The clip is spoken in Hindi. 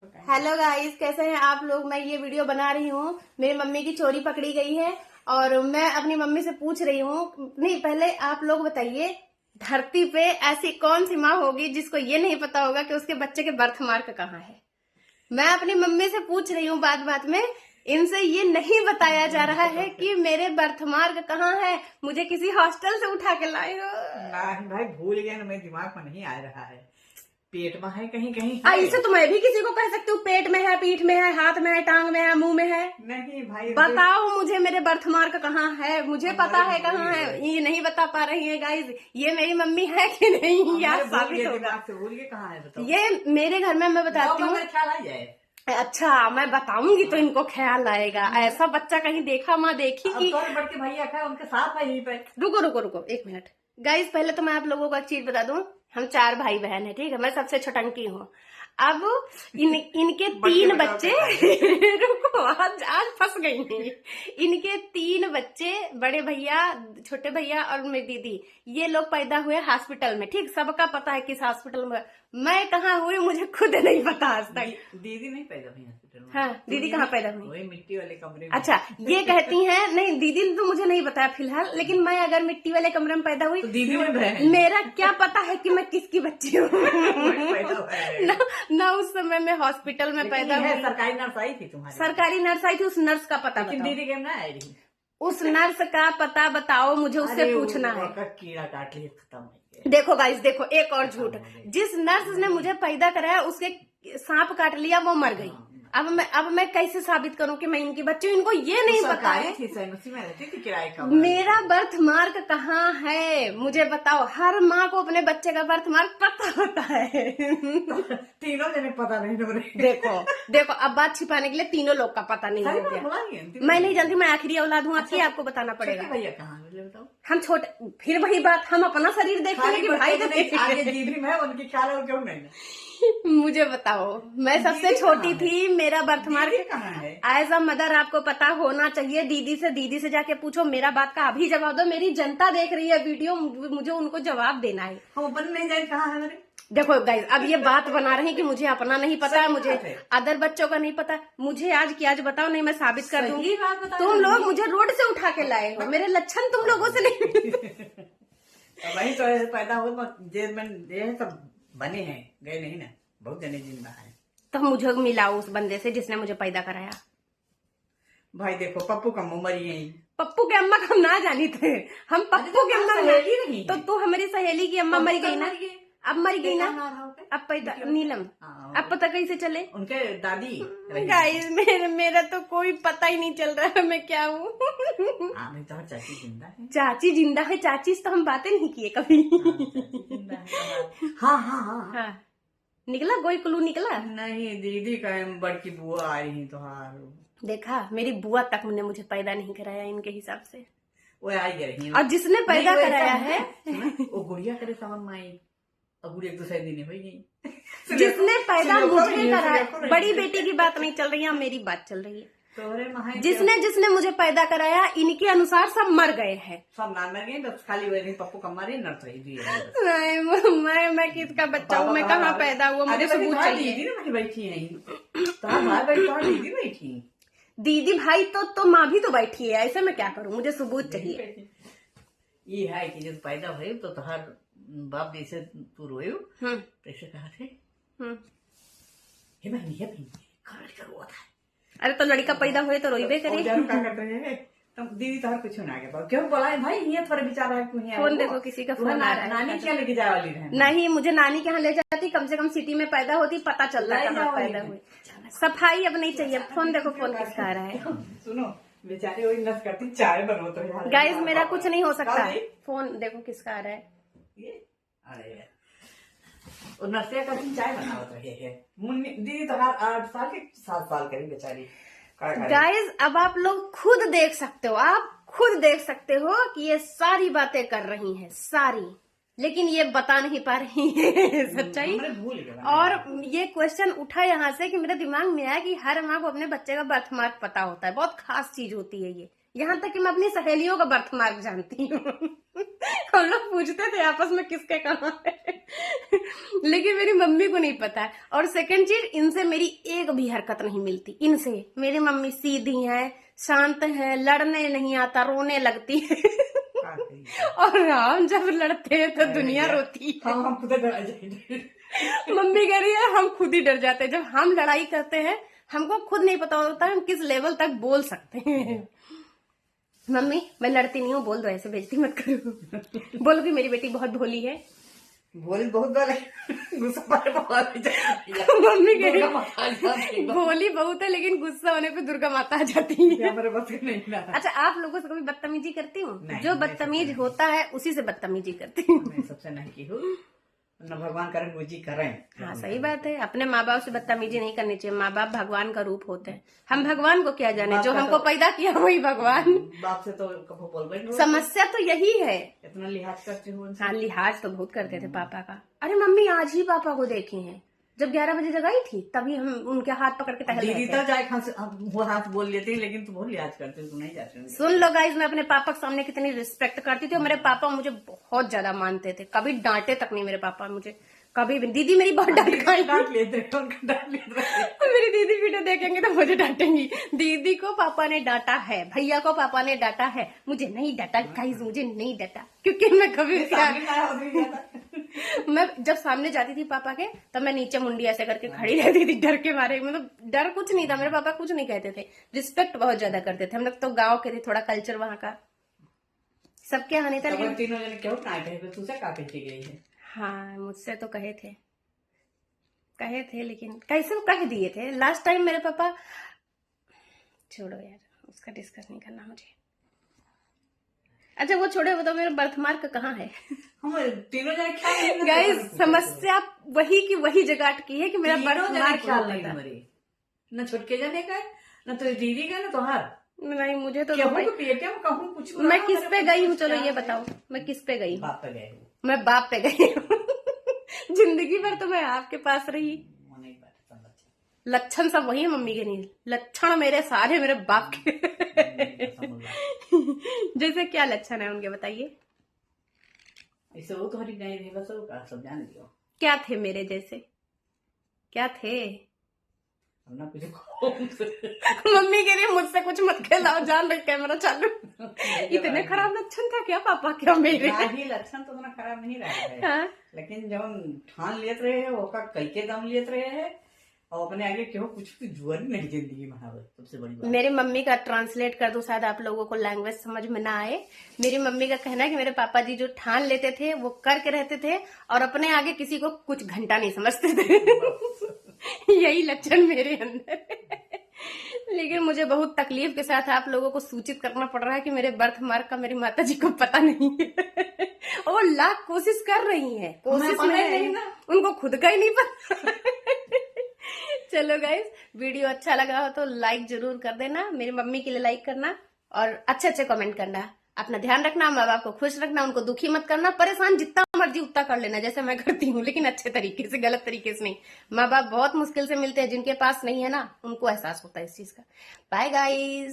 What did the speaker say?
हेलो गाइस, कैसे हैं आप लोग। मैं ये वीडियो बना रही हूँ। मेरी मम्मी की चोरी पकड़ी गई है और मैं अपनी मम्मी से पूछ रही हूँ। नहीं, पहले आप लोग बताइए, धरती पे ऐसी कौन सी माँ होगी जिसको ये नहीं पता होगा कि उसके बच्चे के बर्थ मार्क कहाँ है। मैं अपनी मम्मी से पूछ रही हूँ, बात बात में इनसे ये नहीं बताया जा रहा है कि मेरे बर्थ मार्क कहाँ है। मुझे किसी हॉस्टल से उठा के लाए हो। नहीं भाई, भूल गया ना, मेरे दिमाग में नहीं आ रहा है। पेट में है, कहीं कहीं ऐसे तो मैं भी किसी को कह सकती हूँ, पेट में है, पीठ में है, हाथ में है, टांग में है, मुंह में है। नहीं भाई, बताओ मुझे मेरे बर्थ मार्क कहाँ है। मुझे पता है कहाँ है, ये नहीं बता पा रही है गाइस। ये मेरी मम्मी है कि नहीं, यार साबित होगा। भूल गए कहाँ है बताओ। ये मेरे घर में मैं बताती हूँ। ख्याल आ जाए। अच्छा, मैं बताऊंगी तो इनको ख्याल आएगा। ऐसा बच्चा कहीं देखा माँ देखी कि बढ़ के भैया है, उनके साथ है यहीं पे। रुको रुको रुको 1 मिनट गाइस। पहले तो मैं आप लोगों को एक चीज बता दूं, हम 4 भाई बहन है, ठीक है। मैं सबसे छोटंकी हूँ। अब इनके 3 बच्चे रुको, आज फंस गई नहीं। इनके 3 बच्चे, बड़े भैया, छोटे भैया और मेरी दीदी, ये लोग पैदा हुए हॉस्पिटल में, ठीक। सबका पता है किस हॉस्पिटल में। मैं कहाँ हुई मुझे खुद नहीं पता आज तक। दीदी नहीं पैदा हुई हॉस्पिटल में। हाँ, दीदी कहाँ पैदा हुई? वही मिट्टी वाले कमरे में। अच्छा, ये कहती हैं नहीं, दीदी ने तो मुझे नहीं बताया फिलहाल, लेकिन मैं अगर मिट्टी वाले कमरे में पैदा हुई तो दीदी में बहन। मेरा क्या पता है कि मैं किसकी बच्ची हूँ। ना उस समय में हॉस्पिटल में पैदा हुई। सरकारी नर्स आई थी तुम्हारी? सरकारी नर्स आई थी, उस नर्स का पता बताओ। दीदी के ना आई रही। उस नर्स का पता बताओ, मुझे उससे पूछना है। कीड़ा काट लिया, खत्म। देखो गाइस, देखो एक और झूठ। जिस नर्स ने मुझे पैदा कराया उसके सांप काट लिया, वो मर गई। अब मैं कैसे साबित करूं कि मैं इनकी बच्ची हूं? इनको ये नहीं पता है। मेरा बर्थ मार्क कहाँ है मुझे बताओ। हर माँ को अपने बच्चे का बर्थ मार्क पता होता है। तीनों जने पता नहीं हो रहे। देखो अब बात छिपाने के लिए तीनों लोग का पता नहीं हो गया। मैं नहीं जानती, मैं आखिरी औलाद हूँ आपकी। आपको बताना पड़ेगा। भैया कहाँ बताओ। हम छोटे, फिर वही बात, हम अपना शरीर देखेंगे कि भाई आगे दीदी में उनकी ख्याल हो क्यों नहीं। मुझे बताओ, मैं सबसे छोटी थी, मेरा birth mark as a mother आपको पता होना चाहिए। दीदी से जाके पूछो। मेरा बात का अभी जवाब दो। मेरी जनता देख रही है वीडियो, मुझे उनको जवाब देना है। हम ऊपर नहीं जाए कहाँ है मेरे। देखो गाइस, अब ये बात बना रही कि मुझे अपना नहीं पता है, मुझे अदर बच्चों का नहीं पता। मुझे आज की आज बताओ, नहीं मैं साबित कर दूंगी। तुम लोग मुझे रोड से उठा के लाए हो, मेरे लक्षण तुम लोगों से नहीं। वही तो पैदा हो जेल में सब बने हैं, गए नहीं ना, बहुत जने जिंदा है। तो मुझे मिलाओ उस बंदे से जिसने मुझे पैदा कराया। भाई देखो, पप्पू का अम्मा मरी है। पप्पू के अम्मा का हम ना जानी थे, हम पप्पू के अम्मा नहीं। तो तू हमारी सहेली की अम्मा मर गई ना, अब मर गई ना, अब पैदा नीलम, अब पता कैसे चले? उनके दादी। गाइस, मेरा तो कोई पता ही नहीं चल रहा है मैं क्या हूँ। चाची जिंदा है। चाची जिंदा है? चाची से तो हम बातें नहीं किए कभी। हाँ। निकला कोई क्लू निकला? नहीं, दीदी का बड़की बुआ आ रही तो देखा, मेरी बुआ तक ने मुझे पैदा नहीं कराया इनके हिसाब से। वो आई रही और जिसने पैदा कराया है वो गुड़िया करे सावन माई, अब गुड़िया 2 दिन हो गई। जिसने पैदा मुझे कराया, बड़ी बेटी की बात नहीं चल रही है, मेरी बात चल रही है। जिसने मुझे पैदा कराया, इनके अनुसार सब मर गए हैं। सब ना मर गए, बस खाली वही पप्पू का मरी नर्स नहीं, मैं किसका बच्चा हूँ? मैं कहाँ पैदा हुआ? मुझे सबूत चाहिए। दीदी बैठी है, दीदी बैठी। दीदी भाई तो माँ भी तो बैठी है, ऐसे मैं क्या करूँ? मुझे सबूत चाहिए। ये है कि जब पैदा हुए तो हर बाप जैसे तू रोए कैसे कहा थे। हुआ था। अरे तो लड़का पैदा हुए तो रोइबे करे। दीदी तो हर कुछ ना क्यों बोला भाई, ये थोड़ा बेचारा है। फोन देखो, किसी का फोन आ रहा है। नानी क्या लेके जाए वाली है? नहीं, मुझे नानी के यहाँ ले जाती, कम से कम सिटी में पैदा होती, पता चलता कहाँ पैदा हुई। सफाई अब नहीं चाहिए। फोन देखो, फोन किसका आ रहा है। सुनो, बेचारी वही नस करती, चाय बनो तो। गाइस, मेरा कुछ नहीं हो सकता। फोन देखो किसका आ रहा है। नर्सिया का चाय बनावत रहे है दीदी तो 8 साल के 7 साल करी बेचारी। गाइस, अब आप लोग खुद देख सकते हो, आप खुद देख सकते हो कि ये सारी बातें कर रही हैं, सारी, लेकिन ये बता नहीं पा रही है सच्चाई। और ये क्वेश्चन उठा यहाँ से कि मेरे दिमाग में आया कि हर माँ को अपने बच्चे का बर्थ मार्क पता होता है। बहुत खास चीज होती है ये। यहाँ तक कि मैं अपनी सहेलियों का बर्थ मार्क जानती हूँ। हम लोग पूछते थे आपस में किसके कहाँ है। लेकिन मेरी मम्मी को नहीं पता है। और सेकंड चीज, इनसे मेरी एक भी हरकत नहीं मिलती। इनसे मेरी मम्मी सीधी है, शांत है, लड़ने नहीं आता, रोने लगती है। और हम जब लड़ते हैं तो दुनिया रोती है। हम खुद डरा जाएंगे। मम्मी कह रही है हम खुद ही डर जाते हैं जब हम लड़ाई करते हैं। हमको खुद नहीं पता होता हम किस लेवल तक बोल सकते हैं। मम्मी मैं लड़ती नहीं हूँ, बोल दो, ऐसे बेइज्जती मत करो। बोलो कि मेरी बेटी बहुत भोली है। बोली बहुत बार गुस्सा पर बहुत मम्मी कह रही भोली बहुत है, लेकिन गुस्सा होने पे दुर्गा माता आ जाती है। हमारे बस की नहीं ना। अच्छा, आप लोगों से कभी बदतमीजी करती हूँ? नहीं, जो नहीं, बदतमीज नहीं। होता है उसी से बदतमीजी करती हूँ। मैं सबसे नहीं की हूँ, न भगवान करे मुझे करें। हाँ सही बात है, अपने माँ बाप से बदतमीजी नहीं करनी चाहिए। माँ बाप भगवान का रूप होते हैं। हम भगवान को क्या जाने, जो हमको पैदा किया वही भगवान। बाप से तो कभी बोल गए। समस्या तो यही है। इतना लिहाज करते हो उनसे। हाँ लिहाज तो बहुत करते थे पापा का। अरे मम्मी आज ही पापा को देखे हैं, जब 11 बजे जगाई थी तभी हम उनके हाथ पकड़ के टहल रहे दीदी थे। तो जाए वो हाथ बोल लेती, लेकिन तुम बहुत लिहाज करते हो, तुम नहीं जाते। सुन लो गाइस, मैं अपने पापा के सामने कितनी रिस्पेक्ट करती थी और मेरे पापा मुझे बहुत ज्यादा मानते थे। कभी डांटे तक नहीं मेरे पापा मुझे, कभी भी। दीदी मेरी बहुत डांट डांट लेते हैं, उनका डांट लेते हैं। मेरी दीदी वीडियो देखेंगे तो मुझे डांटेंगी। दीदी को पापा ने डांटा है, भैया को पापा ने डांटा है, मुझे नहीं डांटा गाइस, मुझे नहीं डांटा, क्योंकि मैं कभी मैं जब सामने जाती थी पापा के तब मैं नीचे मुंडी ऐसे करके खड़ी रहती थी डर के मारे। मतलब डर कुछ नहीं था, मेरे पापा कुछ नहीं कहते थे, रिस्पेक्ट बहुत ज्यादा करते थे। हम लोग तो गाँव के थे, थोड़ा कल्चर वहाँ का सबके यहाँ नहीं था। लेकिन तीनों जने क्यों टाइट है, तुझसे का पीछे गई है। हाँ मुझसे तो कहे थे, लेकिन कैसे कह दिए थे लास्ट टाइम मेरे पापा। छोड़ो यार, उसका डिस्कस नहीं करना मुझे। अच्छा वो छोड़े, वो तो मेरा बर्थमार्क कहाँ है। हम तीनों जने ख्याल गाइस समस्या वही की वही जगह अटकी है कि मेरा बर्थमार्क ख्याल नहीं मरे, न छुटके जाने का, न तो दीदी का, न तो हर नहीं। मुझे तो कहूँ कुछ। मैं किस पे गई हूँ, चलो ये बताओ मैं किस पे गई हूँ? बाप पे गए हो। मैं बाप पे गई हूँ। जिंदगी भर तो मैं आपके पास रही। लक्षण सब वही है मम्मी के, नहीं लक्षण मेरे सारे मेरे बाप के। जैसे क्या लक्षण है उनके बताइए। ऐसे वो तो हरी गए थे, बस वो सब जान दियो। क्या थे मेरे जैसे, क्या थे? ना कुछ मम्मी के लिए मुझसे कुछ मत खिलाओ, जान रख कैमरा चालू। इतने खराब लक्षण था क्या पापा क्या मेरे? लक्षण तो उतना खराब नहीं रहा है। हाँ? लेकिन जब ठान लेत रहे है वो का कई के दम लेत रहे है और अपने आगे क्यों कुछ जुआ नहीं जिंदगी में। सबसे बड़ी बात मेरी मम्मी का ट्रांसलेट कर दूं, शायद आप लोगों को लैंग्वेज समझ में ना आए। मेरी मम्मी का कहना है कि मेरे पापा जी जो ठान लेते थे वो करके रहते थे और अपने आगे किसी को कुछ घंटा नहीं समझते थे। यही लक्षण मेरे अंदर। लेकिन मुझे बहुत तकलीफ के साथ आप लोगों को सूचित करना पड़ रहा है कि मेरे बर्थ मार्क का मेरी माता जी को पता नहीं है। और लाख कोशिश कर रही हैं, कोशिश में ना, उनको खुद का ही नहीं पता। चलो गाइस, वीडियो अच्छा लगा हो तो लाइक जरूर कर देना, मेरी मम्मी के लिए लाइक करना और अच्छे अच्छे कमेंट करना। अपना ध्यान रखना, माँ बाप को खुश रखना, उनको दुखी मत करना, परेशान जितना मर्जी उतना कर लेना जैसे मैं करती हूँ, लेकिन अच्छे तरीके से, गलत तरीके से नहीं। माँ बाप बहुत मुश्किल से मिलते हैं, जिनके पास नहीं है ना उनको एहसास होता है इस चीज का। Bye guys.